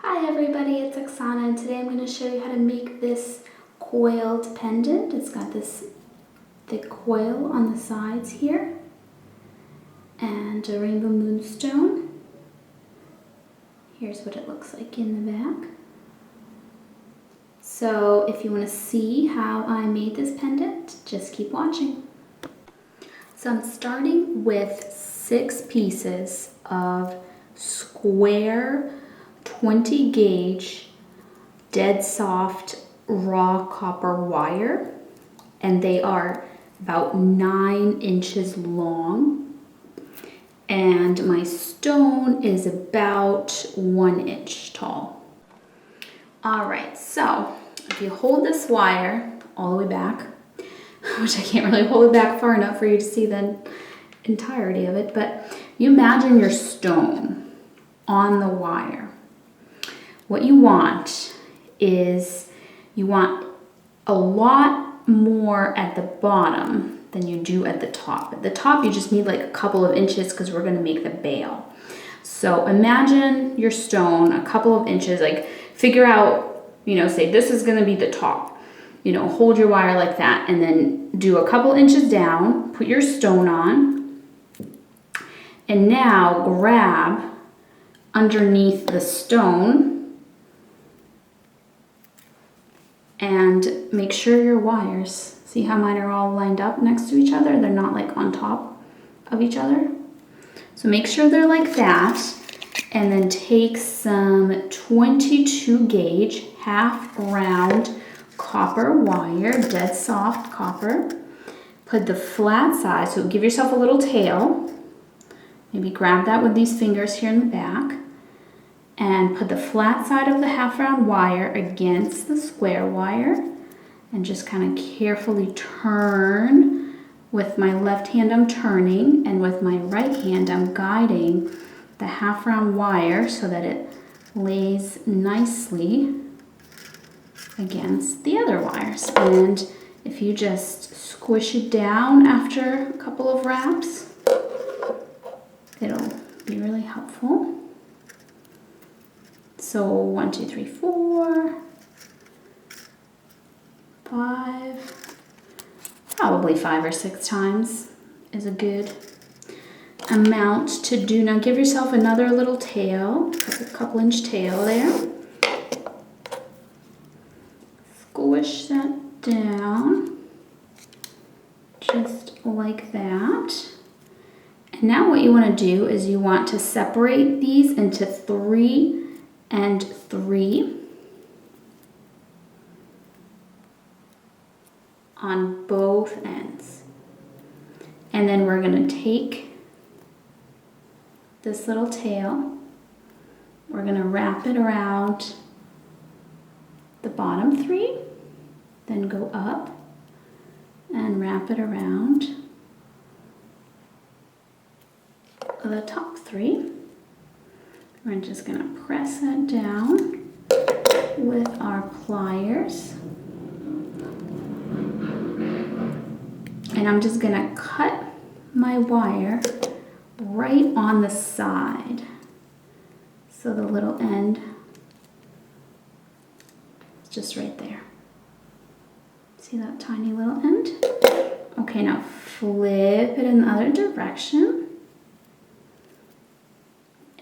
Hi everybody, it's Oksana, and today I'm going to show you how to make this coiled pendant. It's got this thick coil on the sides here and a rainbow moonstone. Here's what it looks like in the back. So if you want to see how I made this pendant, just keep watching. So I'm starting with 6 pieces of square 20 gauge dead soft raw copper wire, and they are about 9 inches long, and my stone is about 1 inch tall. Alright, so if you hold this wire all the way back, which I can't really hold it back far enough for you to see the entirety of it, but you imagine your stone on the wire. What you want is you want a lot more at the bottom than you do at the top. At the top you just need like a couple of inches because we're going to make the bail. So imagine your stone a couple of inches, like figure out, say this is going to be the top. Hold your wire like that and then do a couple inches down, put your stone on, and now grab underneath the stone and make sure your wires, see how mine are all lined up next to each other? They're not like on top of each other. So make sure they're like that, and then take some 22 gauge half round copper wire, dead soft copper. Put the flat side, so give yourself a little tail. Maybe grab that with these fingers here in the back. And put the flat side of the half round wire against the square wire and just kind of carefully turn. With my left hand I'm turning, and with my right hand I'm guiding the half round wire so that it lays nicely against the other wires. And if you just squish it down after a couple of wraps, it'll be really helpful. So 1, 2, 3, 4, 5, probably 5 or 6 times is a good amount to do. Now give yourself another little tail, a couple inch tail there. Squish that down, just like that. And now what you want to do is you want to separate these into 3 and 3 on both ends. And then we're going to take this little tail, we're going to wrap it around the bottom 3, then go up and wrap it around the top 3. We're just going to press that down with our pliers. And I'm just going to cut my wire right on the side. So the little end is just right there. See that tiny little end? Okay, now flip it in the other direction.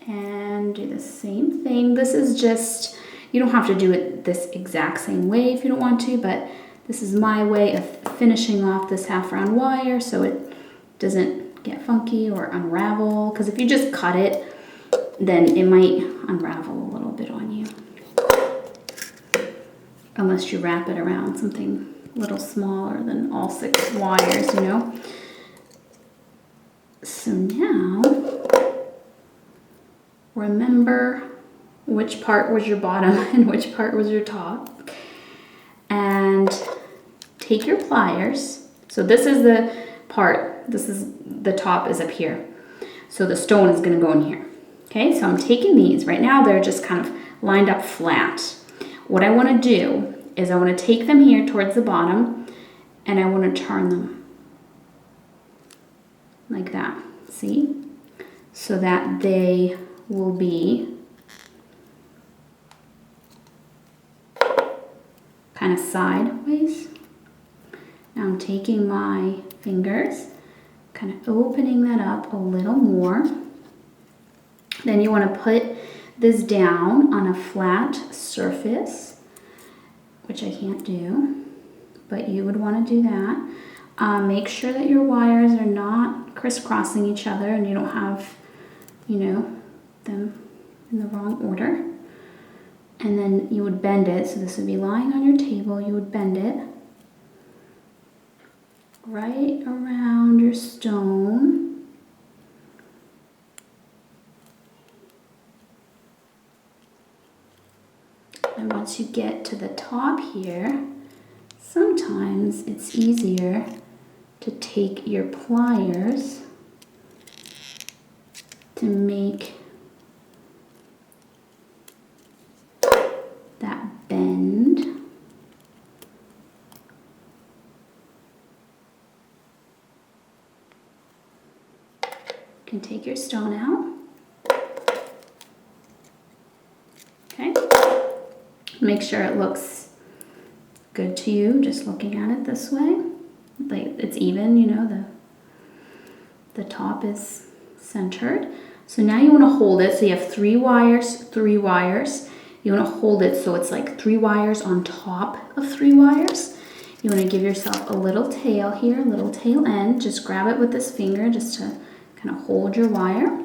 And do the same thing. This is just, you don't have to do it this exact same way if you don't want to, but this is my way of finishing off this half round wire so it doesn't get funky or unravel, because if you just cut it, then it might unravel a little bit on you. Unless you wrap it around something a little smaller than all 6 wires, So now, remember which part was your bottom and which part was your top. And take your pliers. So this is the part, the top is up here. So the stone is going to go in here. Okay, so I'm taking these. Right now they're just kind of lined up flat. What I want to do is I want to take them here towards the bottom and I want to turn them like that. See? So that they will be kind of sideways. Now I'm taking my fingers, kind of opening that up a little more. Then you want to put this down on a flat surface, which I can't do, but you would want to do that. Make sure that your wires are not crisscrossing each other and you don't have, you know, them in the wrong order. And then you would bend it, so this would be lying on your table, you would bend it right around your stone. And once you get to the top here, sometimes it's easier to take your pliers to make that bend. You can take your stone out. Okay. Make sure it looks good to you, just looking at it this way. Like it's even, you know, the top is centered. So now you want to hold it. So you have 3 wires, 3 wires. You want to hold it so it's like 3 wires on top of 3 wires. You want to give yourself a little tail here, a little tail end. Just grab it with this finger just to kind of hold your wire.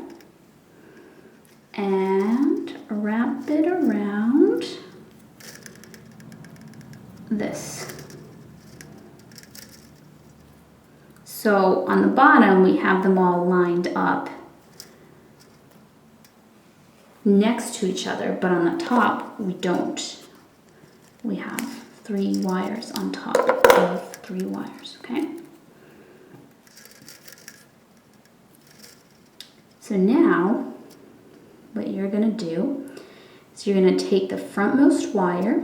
And wrap it around this. So on the bottom, we have them all lined up next to each other, but on the top, we don't. We have 3 wires on top of 3 wires, okay? So now, what you're gonna do is you're gonna take the frontmost wire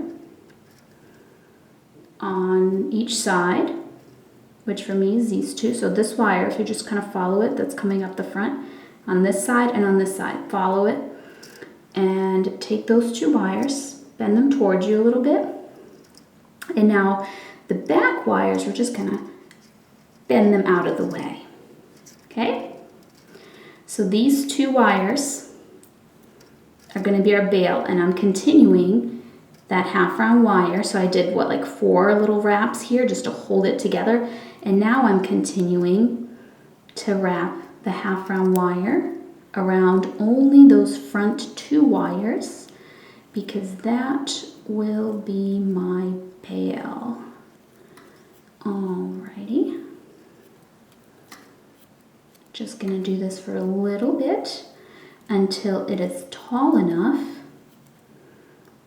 on each side, which for me is these 2. So this wire, if you just kind of follow it, that's coming up the front, on this side and on this side, follow it. And take those 2 wires, bend them towards you a little bit. And now the back wires, we're just gonna bend them out of the way, okay? So these 2 wires are gonna be our bail, and I'm continuing that half round wire. So I did what, like 4 little wraps here just to hold it together. And now I'm continuing to wrap the half round wire around only those front 2 wires, because that will be my bail. Alrighty. Just gonna do this for a little bit until it is tall enough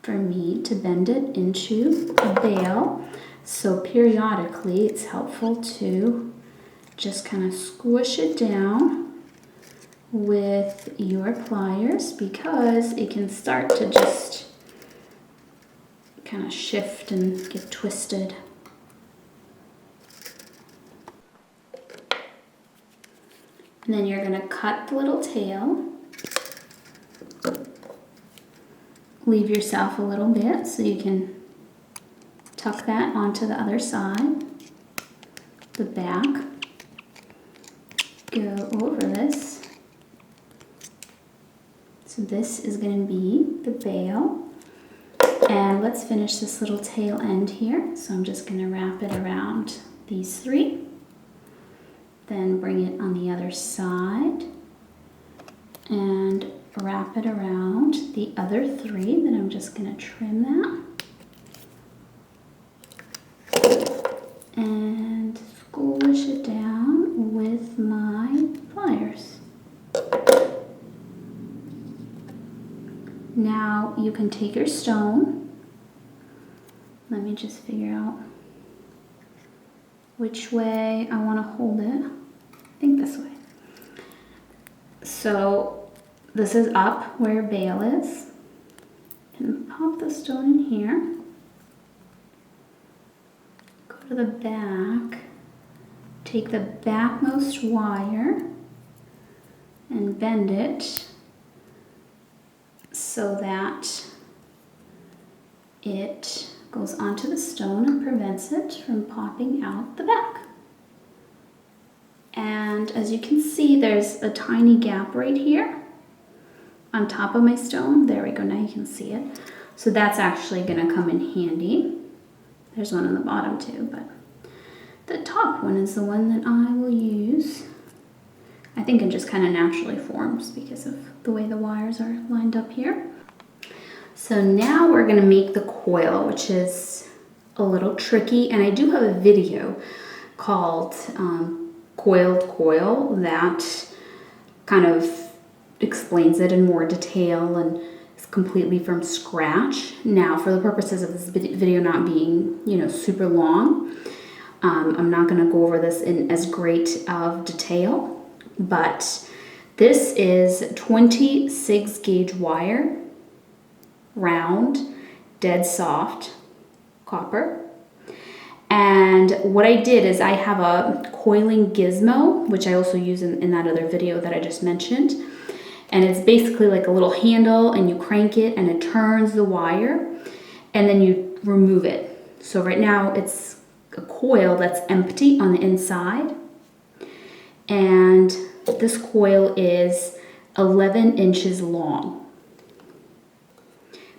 for me to bend it into a bail. So periodically it's helpful to just kind of squish it down with your pliers, because it can start to just kind of shift and get twisted. And then you're going to cut the little tail. Leave yourself a little bit so you can tuck that onto the other side. The back. Go over this. So this is going to be the bail. And let's finish this little tail end here. So I'm just going to wrap it around these 3. Then bring it on the other side. And wrap it around the other 3. Then I'm just going to trim that. And squish it down with my pliers. Now you can take your stone. Let me just figure out which way I want to hold it. I think this way. So this is up where your bail is. And pop the stone in here. Go to the back. Take the backmost wire and bend it so that it goes onto the stone and prevents it from popping out the back. And as you can see, there's a tiny gap right here on top of my stone. There we go, now you can see it. So that's actually gonna come in handy. There's one on the bottom too, but the top one is the one that I will use. I think it just kind of naturally forms because of the way the wires are lined up here. So now we're gonna make the coil, which is a little tricky, and I do have a video called COILED COIL that kind of explains it in more detail and is completely from scratch. Now, for the purposes of this video not being, super long, I'm not gonna go over this in as great of detail, but this is 26 gauge wire, round, dead soft copper. And what I did is I have a coiling gizmo, which I also use in that other video that I just mentioned. And it's basically like a little handle, and you crank it and it turns the wire, and then you remove it. So right now it's a coil that's empty on the inside. And this coil is 11 inches long.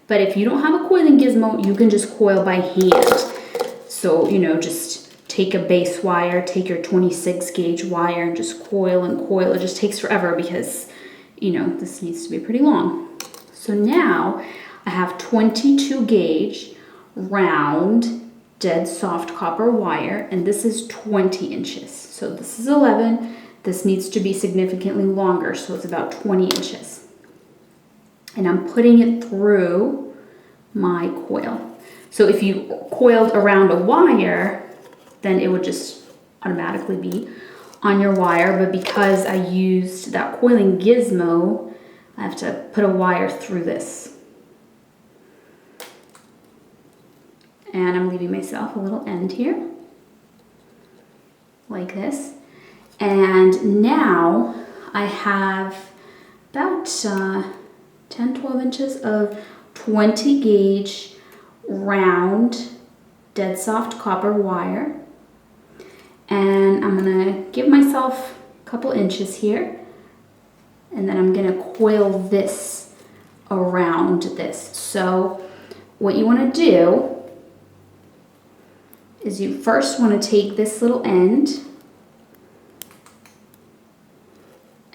But if you don't have a coiling gizmo, you can just coil by hand. So, just take a base wire, take your 26 gauge wire and just coil and coil. It just takes forever because, this needs to be pretty long. So now I have 22 gauge round, dead soft copper wire, and this is 20 inches. So this is 11. This needs to be significantly longer, so it's about 20 inches. And I'm putting it through my coil. So if you coiled around a wire, then it would just automatically be on your wire. But because I used that coiling gizmo, I have to put a wire through this. And I'm leaving myself a little end here, like this. And now I have about 10-12 inches of 20 gauge round, dead soft copper wire. And I'm gonna give myself a couple inches here, and then I'm gonna coil this around this. So what you wanna do is you first wanna take this little end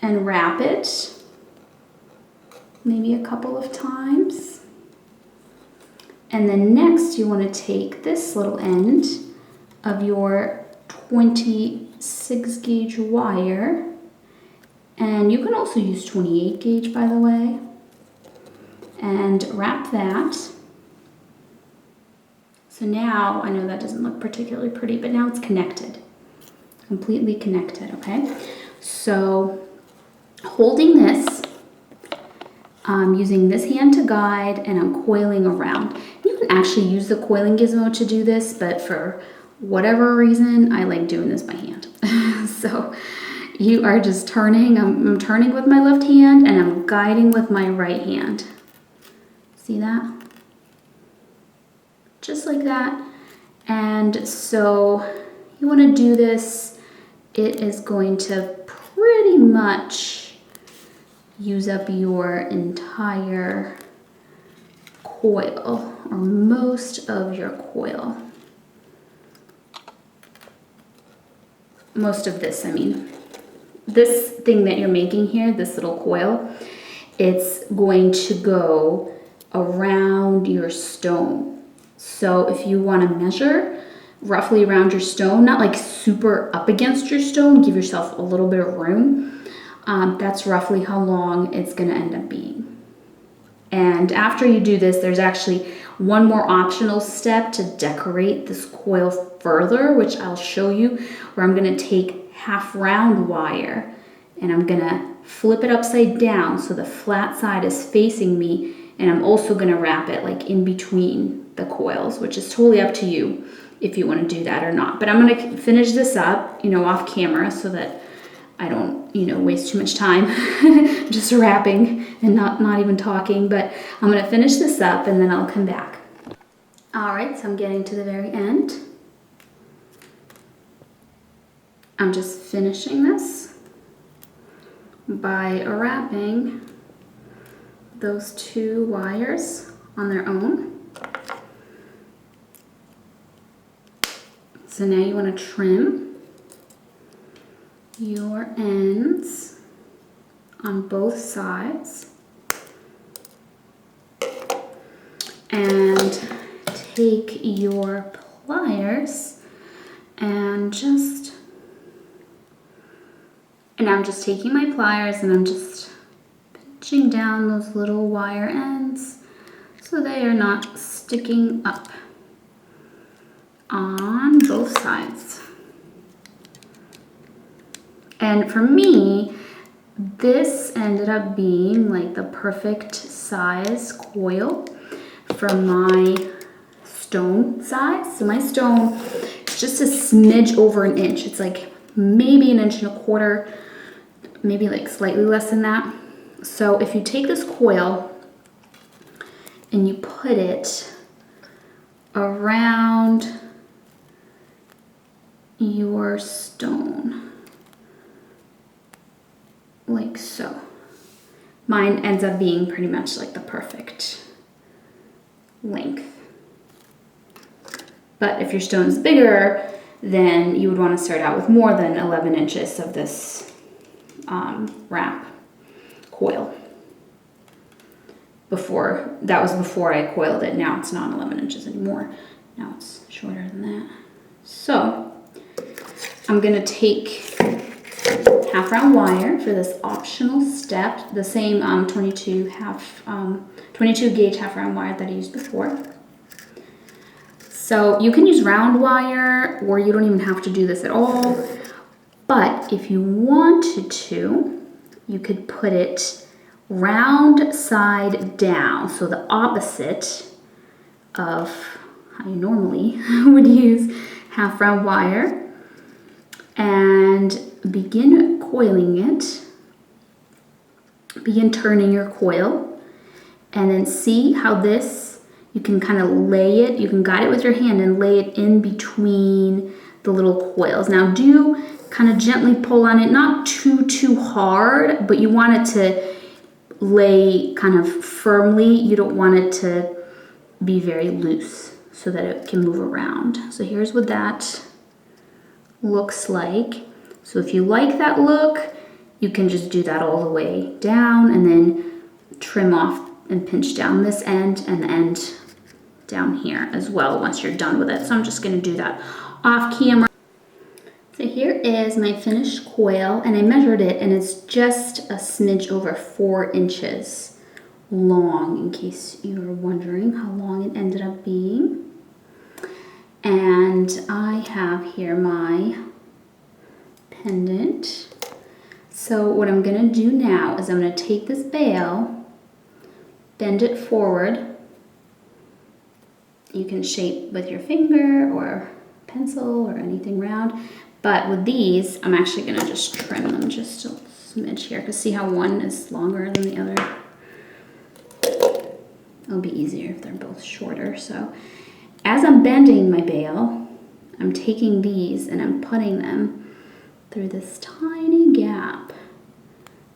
and wrap it maybe a couple of times. And then next you want to take this little end of your 26 gauge wire, and you can also use 28 gauge, by the way, and wrap that. So now, I know that doesn't look particularly pretty, but now it's connected, completely connected, okay? So holding this, I'm using this hand to guide, and I'm coiling around. You can actually use the coiling gizmo to do this, but for whatever reason, I like doing this by hand. So you are just turning, I'm turning with my left hand, and I'm guiding with my right hand. See that? Just like that. And so you want to do this, it is going to pretty much use up your entire coil, or most of your coil. Most of this, I mean. This thing that you're making here, this little coil, it's going to go around your stone. So if you want to measure roughly around your stone, not like super up against your stone, give yourself a little bit of room. That's roughly how long it's going to end up being. And after you do this, there's actually one more optional step to decorate this coil further, which I'll show you, where I'm going to take half round wire and I'm going to flip it upside down so the flat side is facing me, and I'm also going to wrap it like in between the coils, which is totally up to you if you want to do that or not. But I'm going to finish this up, off camera so that I don't, waste too much time just wrapping and not even talking, but I'm going to finish this up and then I'll come back. All right, so I'm getting to the very end. I'm just finishing this by wrapping those two wires on their own. So now you want to trim your ends on both sides and take your pliers and I'm just taking my pliers and I'm just pinching down those little wire ends so they are not sticking up on both sides. And for me, this ended up being like the perfect size coil for my stone size. So my stone is just a smidge over an inch. It's like maybe an inch and a quarter, maybe like slightly less than that. So if you take this coil and you put it around your stone, like so. Mine ends up being pretty much like the perfect length. But if your stone's bigger, then you would want to start out with more than 11 inches of this wrap coil. That was before I coiled it. Now it's not 11 inches anymore. Now it's shorter than that. So I'm gonna take half round wire for this optional step, the same 22 gauge half round wire that I used before. So you can use round wire or you don't even have to do this at all. But if you wanted to, you could put it round side down. So the opposite of how you normally would use half round wire. And begin coiling it. Begin turning your coil. And then see how this, you can kind of lay it, you can guide it with your hand and lay it in between the little coils. Now do kind of gently pull on it, not too hard, but you want it to lay kind of firmly. You don't want it to be very loose so that it can move around. So here's what that looks like. So if you like that look, you can just do that all the way down and then trim off and pinch down this end and the end down here as well once you're done with it. So I'm just going to do that off camera. So here is my finished coil and I measured it and it's just a smidge over 4 inches long, in case you were wondering how long it ended up being. And I have here my pendant. So what I'm going to do now is I'm going to take this bail, bend it forward. You can shape with your finger or pencil or anything round. But with these, I'm actually going to just trim them just a smidge here, because see how one is longer than the other? It'll be easier if they're both shorter. So as I'm bending my bail, I'm taking these and I'm putting them through this tiny gap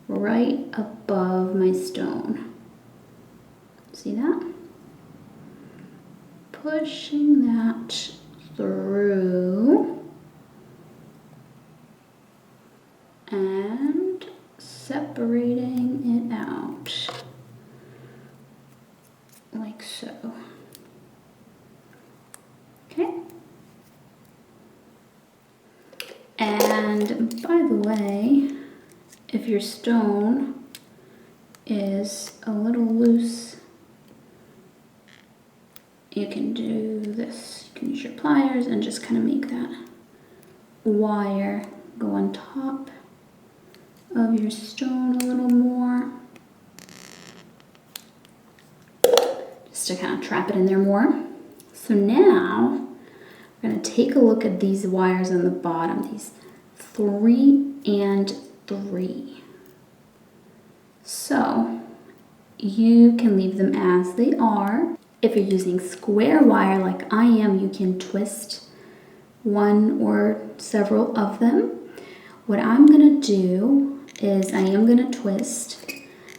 right above my stone. See that? Pushing that through and separating it out like so. Okay. And by the way, if your stone is a little loose, you can do this. You can use your pliers and just kind of make that wire go on top of your stone a little more. Just to kind of trap it in there more. So now we're going to take a look at these wires on the bottom, these 3 and 3. So you can leave them as they are. If you're using square wire like I am, you can twist one or several of them. What I'm gonna do is I am gonna twist.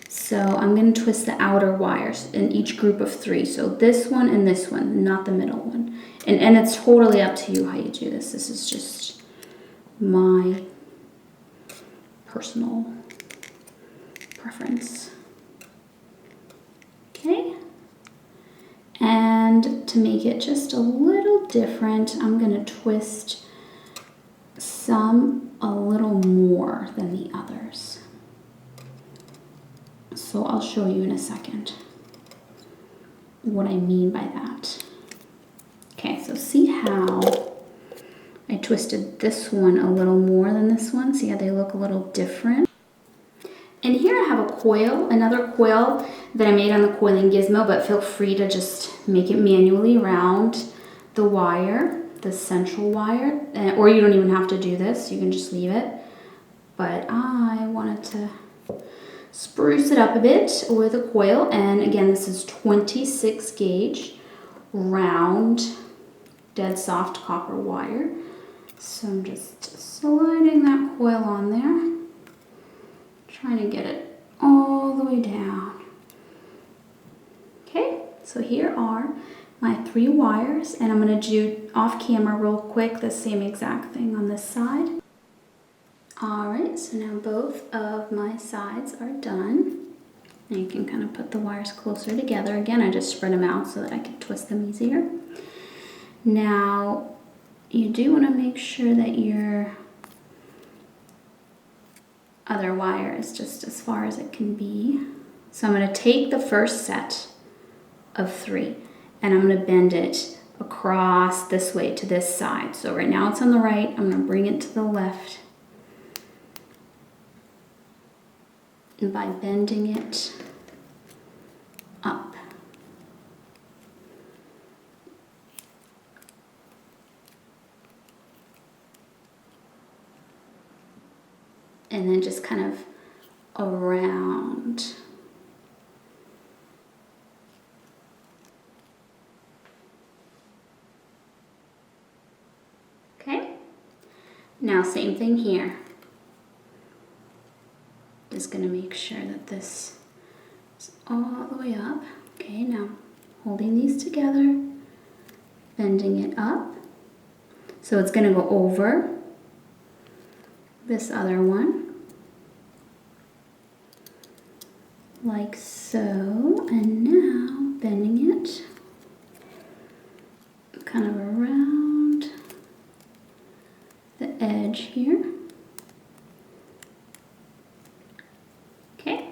So I'm gonna twist the outer wires in each group of 3. So this one and this one, not the middle one. And it's totally up to you how you do this. This is just my personal preference. Okay. And to make it just a little different, I'm gonna twist some a little more than the others. So I'll show you in a second what I mean by that. Okay, so see how I twisted this one a little more than this one? See how they look a little different? And here I have a coil, another coil that I made on the coiling gizmo, but feel free to just make it manually around the wire, the central wire, or you don't even have to do this, you can just leave it. But I wanted to spruce it up a bit with a coil, and again, this is 26 gauge round dead soft copper wire. So I'm just sliding that coil on there, trying to get it all the way down. Okay, so here are my 3 wires, and I'm going to do off camera real quick the same exact thing on this side. Alright, so now both of my sides are done. And you can kind of put the wires closer together. Again, I just spread them out so that I can twist them easier. Now, you do want to make sure that your other wire is just as far as it can be. So I'm going to take the first set of 3 and I'm going to bend it across this way to this side. So right now it's on the right, I'm going to bring it to the left. And by bending it up. And then just kind of around. Okay, now same thing here. Just gonna make sure that this is all the way up. Okay, now holding these together, bending it up. So it's gonna go over this other one, like so, and now bending it kind of around the edge here. Okay,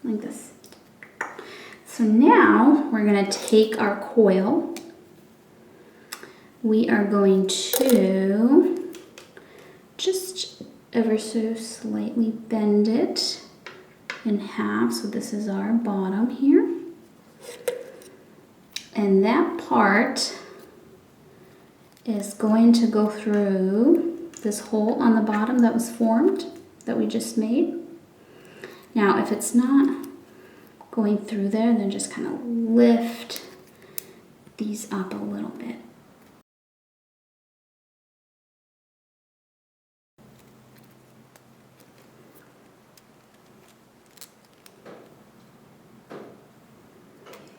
like this. So now we're going to take our coil. We are going to just ever so slightly bend it in half. So this is our bottom here. And that part is going to go through this hole on the bottom that was formed, that we just made. Now, if it's not going through there, then just kind of lift these up a little bit.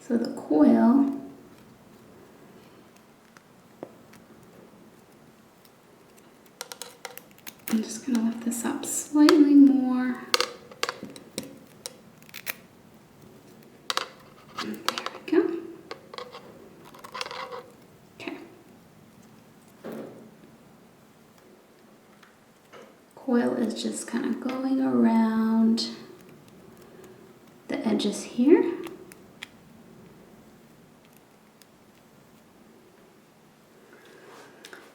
So the coil I'm just going to lift this up slightly more. And there we go. Okay. Coil is just kind of going around the edges here.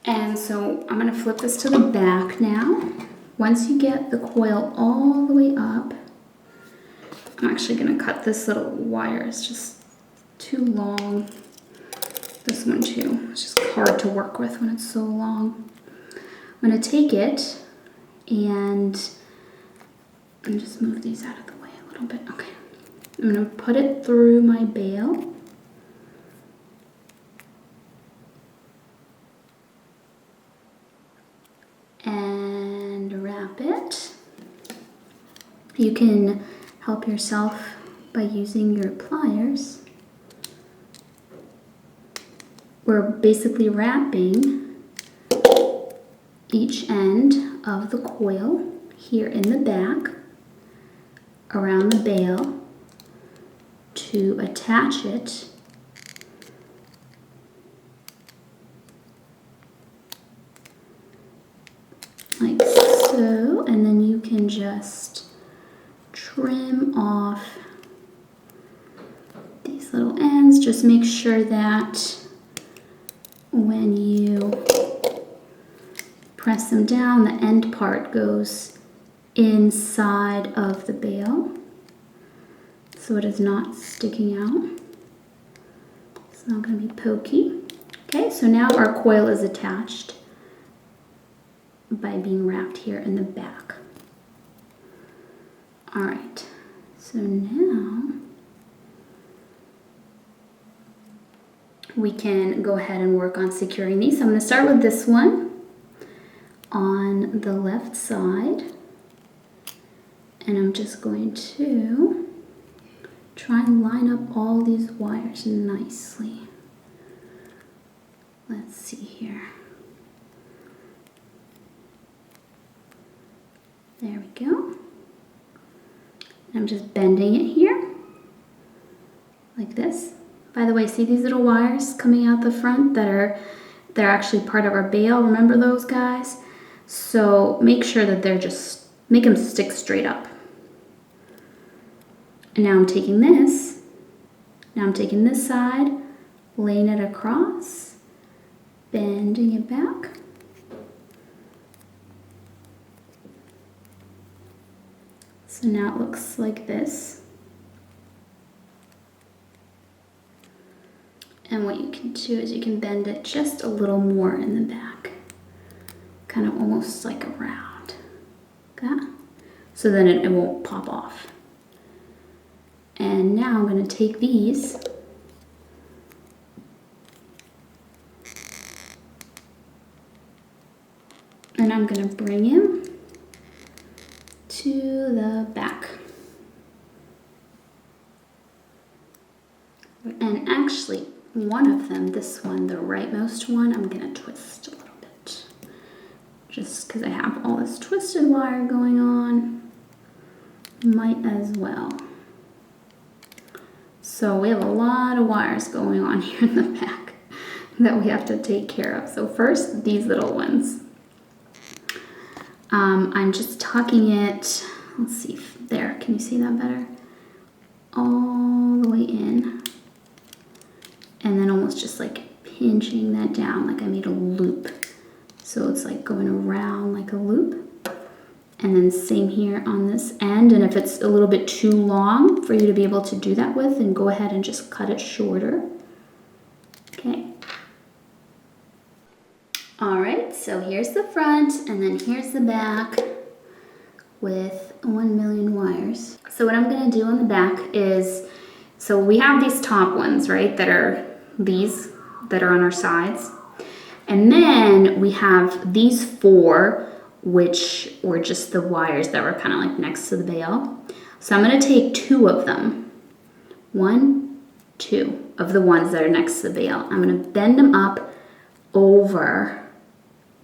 And so I'm going to flip this to the back now. Once you get the coil all the way up, I'm actually going to cut this little wire. It's just too long. This one too. It's just hard to work with when it's so long. I'm going to take it and just move these out of the way a little bit. Okay. I'm going to put it through my bail. wrap it. You can help yourself by using your pliers. We're basically wrapping each end of the coil here in the back around the bail to attach it like so, and then you can just trim off these little ends. Just make sure that when you press them down, the end part goes inside of the bail, so it is not sticking out. It's not going to be pokey. Okay, so now our coil is attached by being wrapped here in the back. All right, so now we can go ahead and work on securing these. So I'm going to start with this one on the left side, and I'm just going to try and line up all these wires nicely. Let's see here. There we go. I'm just bending it here like this. By the way, see these little wires coming out the front they're actually part of our bail. Remember those, guys? So make sure that make them stick straight up. And now I'm taking this side, laying it across, bending it back. So now it looks like this. And what you can do is you can bend it just a little more in the back, kind of almost like around, like that. So then it won't pop off. And now I'm going to take these and I'm going to bring him to the back. And actually, one of them, this one, the rightmost one, I'm going to twist a little bit. Just because I have all this twisted wire going on, might as well. So we have a lot of wires going on here in the back that we have to take care of. So first, these little ones. I'm just tucking it, let's see, there, can you see that better? All the way in. And then almost just like pinching that down like I made a loop. So it's like going around like a loop. And then same here on this end. And if it's a little bit too long for you to be able to do that with, then go ahead and just cut it shorter. Okay. All right, so here's the front and then here's the back with 1 million wires. So what I'm gonna do on the back is, so we have these top ones, right, that are these that are on our sides. And then we have these 4, which were just the wires that were kind of like next to the bail. So I'm gonna take 2 of them. 1, 2 of the ones that are next to the bail. I'm gonna bend them up over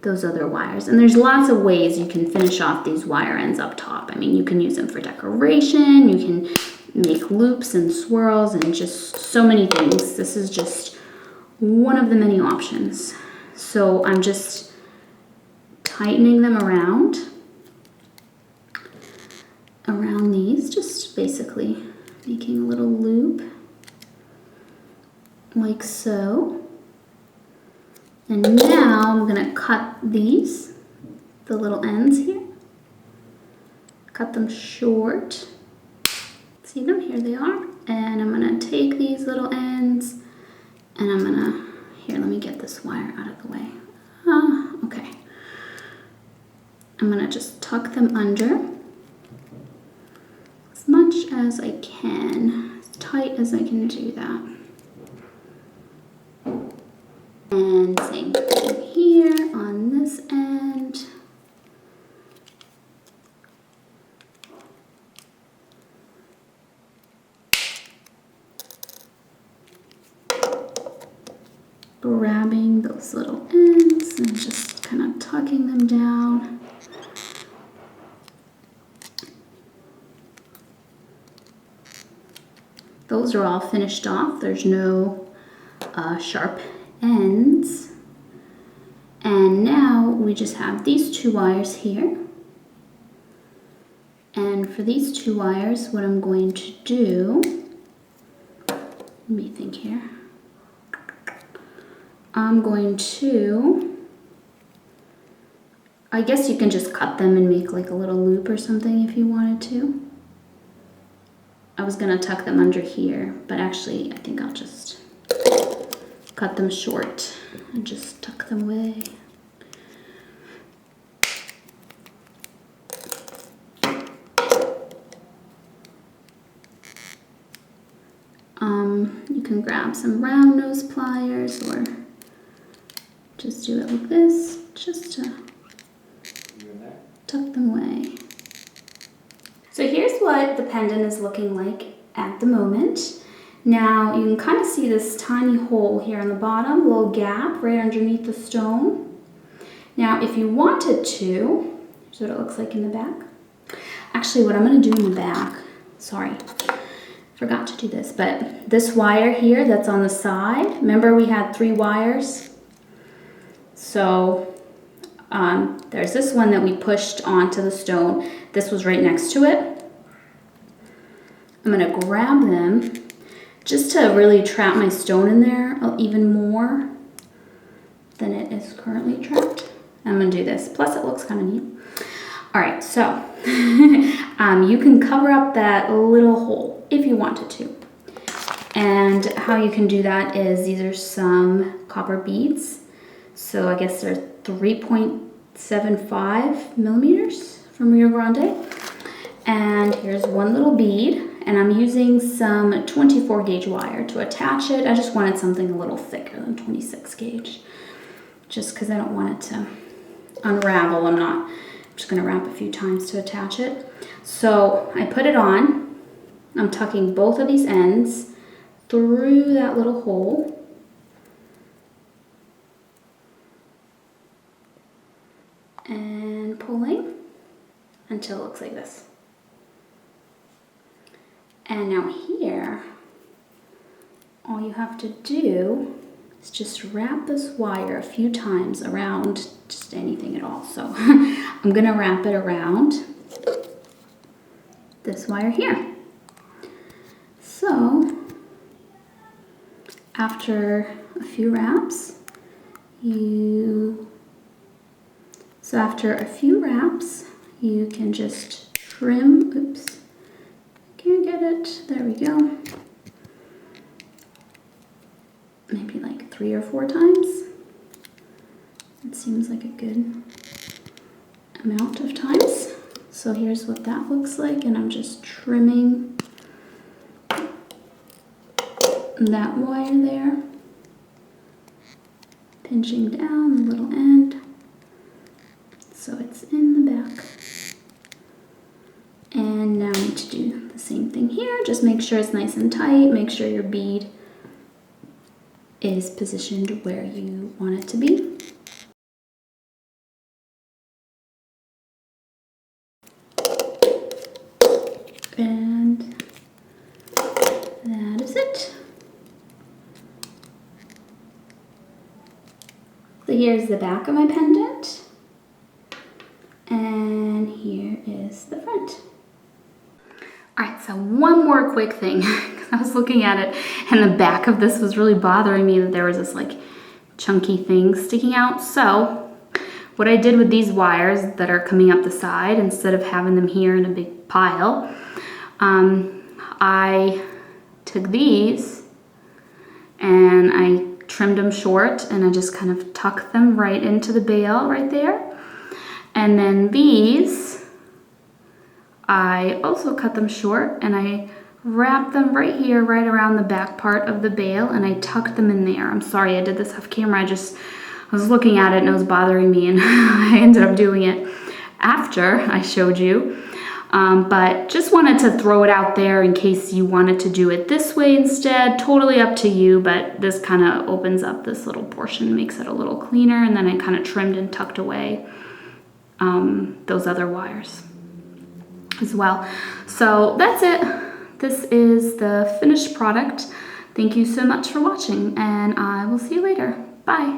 those other wires. And there's lots of ways you can finish off these wire ends up top. I mean, you can use them for decoration, you can make loops and swirls and just so many things. This is just one of the many options. So I'm just tightening them around these, just basically making a little loop like so. And now I'm gonna cut these, the little ends here, cut them short. See them? Here they are. And I'm gonna take these little ends and I'm gonna, here, let me get this wire out of the way. Okay. I'm gonna just tuck them under as much as I can, as tight as I can do that. And same thing here on this end. grabbing those little ends and just kind of tucking them down. Those are all finished off. There's no sharp ends. And now we just have these 2 wires here. And for these 2 wires, what I'm going to do, let me think here. I'm going to, I guess you can just cut them and make like a little loop or something if you wanted to. I was gonna tuck them under here, but actually I think I'll just cut them short and just tuck them away. You can grab some round nose pliers or just do it like this, just to tuck them away. So here's what the pendant is looking like at the moment. Now you can kind of see this tiny hole here on the bottom, little gap right underneath the stone. Now if you wanted to, here's what it looks like in the back. Actually, what I'm gonna do in the back, sorry, forgot to do this, but this wire here that's on the side, remember we had 3 wires? So there's this one that we pushed onto the stone. This was right next to it. I'm gonna grab them just to really trap my stone in there even more than it is currently trapped. I'm gonna do this, plus it looks kind of neat. All right, so you can cover up that little hole if you wanted to. And how you can do that is these are some copper beads. So I guess they're 3.75 millimeters from Rio Grande. And here's one little bead, and I'm using some 24 gauge wire to attach it. I just wanted something a little thicker than 26 gauge, just because I don't want it to unravel. I'm just gonna wrap a few times to attach it. So I put it on. I'm tucking both of these ends through that little hole. And pulling until it looks like this. And now here, all you have to do is just wrap this wire a few times around just anything at all. So I'm gonna wrap it around this wire here. So after a few wraps, you can just trim, oops, can't get it, there we go. Maybe like 3 or 4 times. It seems like a good amount of times. So here's what that looks like, and I'm just trimming that wire there, pinching down the little end so it's in the back. And now I need to do the same thing here. Just make sure it's nice and tight. Make sure your bead is positioned where you want it to be. And that is it. So here's the back of my pendant. And here is the front. All right, so one more quick thing, because I was looking at it and the back of this was really bothering me that there was this like chunky thing sticking out. So what I did with these wires that are coming up the side, instead of having them here in a big pile, I took these and I trimmed them short and I just kind of tucked them right into the bail right there. And then these, I also cut them short and I wrapped them right here, right around the back part of the bail, and I tucked them in there. I'm sorry I did this off camera. I was looking at it and it was bothering me, and I ended up doing it after I showed you. But just wanted to throw it out there in case you wanted to do it this way instead. Totally up to you, but this kind of opens up this little portion, makes it a little cleaner, and then I kind of trimmed and tucked away those other wires as well. So that's it. This is the finished product. Thank you so much for watching, and I will see you later. Bye.